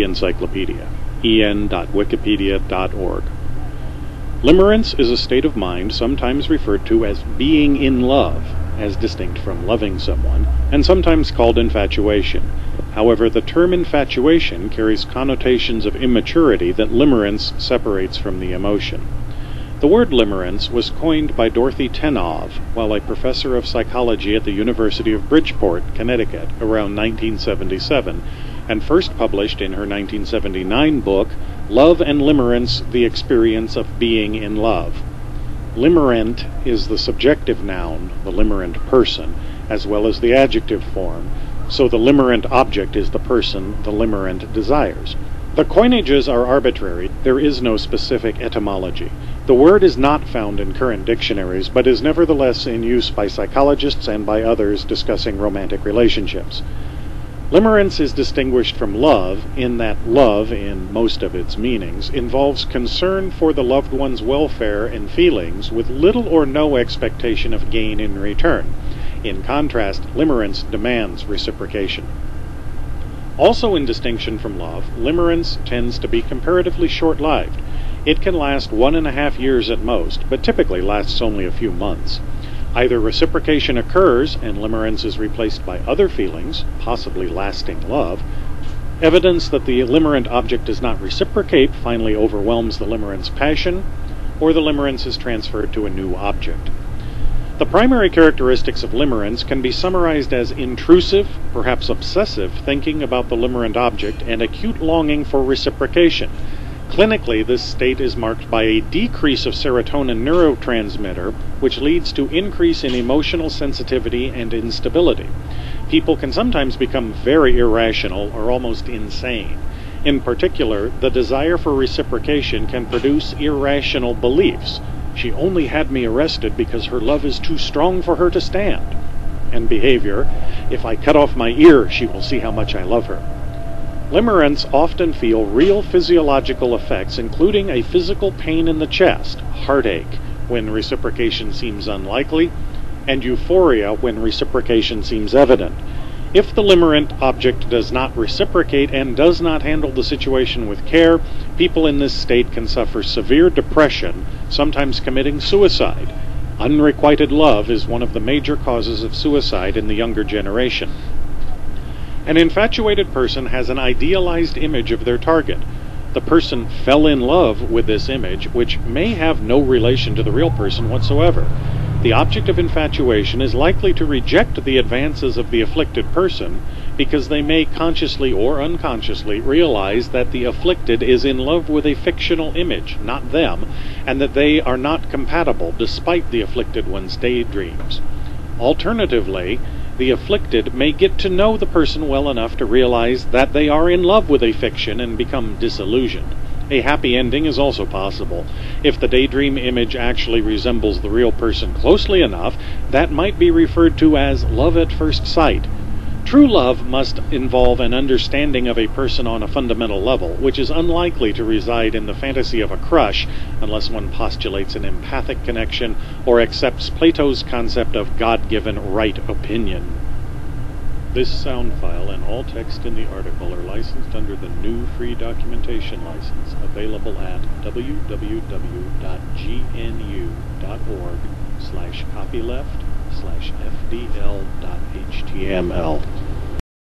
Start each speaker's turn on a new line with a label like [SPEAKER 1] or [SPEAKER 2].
[SPEAKER 1] encyclopedia, en.wikipedia.org. Limerence is a state of mind sometimes referred to as being in love, as distinct from loving someone, and sometimes called infatuation. However, the term infatuation carries connotations of immaturity that limerence separates from the emotion. The word limerence was coined by Dorothy Tenov while a professor of psychology at the University of Bridgeport, Connecticut, around 1977, and first published in her 1979 book, Love and Limerence, The Experience of Being in Love. Limerent is the subjective noun, the limerent person, as well as the adjective form, so the limerent object is the person the limerent desires. The coinages are arbitrary. There is no specific etymology. The word is not found in current dictionaries, but is nevertheless in use by psychologists and by others discussing romantic relationships. Limerence is distinguished from love in that love, in most of its meanings, involves concern for the loved one's welfare and feelings with little or no expectation of gain in return. In contrast, limerence demands reciprocation. Also in distinction from love, limerence tends to be comparatively short-lived. It can last 1.5 years at most, but typically lasts only a few months. Either reciprocation occurs and limerence is replaced by other feelings, possibly lasting love. Evidence that the limerent object does not reciprocate finally overwhelms the limerent's passion, or the limerence is transferred to a new object. The primary characteristics of limerence can be summarized as intrusive, perhaps obsessive, thinking about the limerent object and acute longing for reciprocation. Clinically, this state is marked by a decrease of serotonin neurotransmitter, which leads to increase in emotional sensitivity and instability. People can sometimes become very irrational or almost insane. In particular, the desire for reciprocation can produce irrational beliefs. She only had me arrested because her love is too strong for her to stand. And behavior, if I cut off my ear, she will see how much I love her. Limerents often feel real physiological effects, including a physical pain in the chest, heartache, when reciprocation seems unlikely, and euphoria when reciprocation seems evident. If the limerent object does not reciprocate and does not handle the situation with care, people in this state can suffer severe depression, sometimes committing suicide. Unrequited love is one of the major causes of suicide in the younger generation. An infatuated person has an idealized image of their target. The person fell in love with this image, which may have no relation to the real person whatsoever. The object of infatuation is likely to reject the advances of the afflicted person because they may consciously or unconsciously realize that the afflicted is in love with a fictional image, not them, and that they are not compatible despite the afflicted one's daydreams. Alternatively, the afflicted may get to know the person well enough to realize that they are in love with a fiction and become disillusioned. A happy ending is also possible. If the daydream image actually resembles the real person closely enough, that might be referred to as love at first sight. True love must involve an understanding of a person on a fundamental level, which is unlikely to reside in the fantasy of a crush unless one postulates an empathic connection or accepts Plato's concept of God-given right opinion. This sound file and all text in the article are licensed under the GNU Free Documentation License, available at www.gnu.org/copyleft/fdl.html.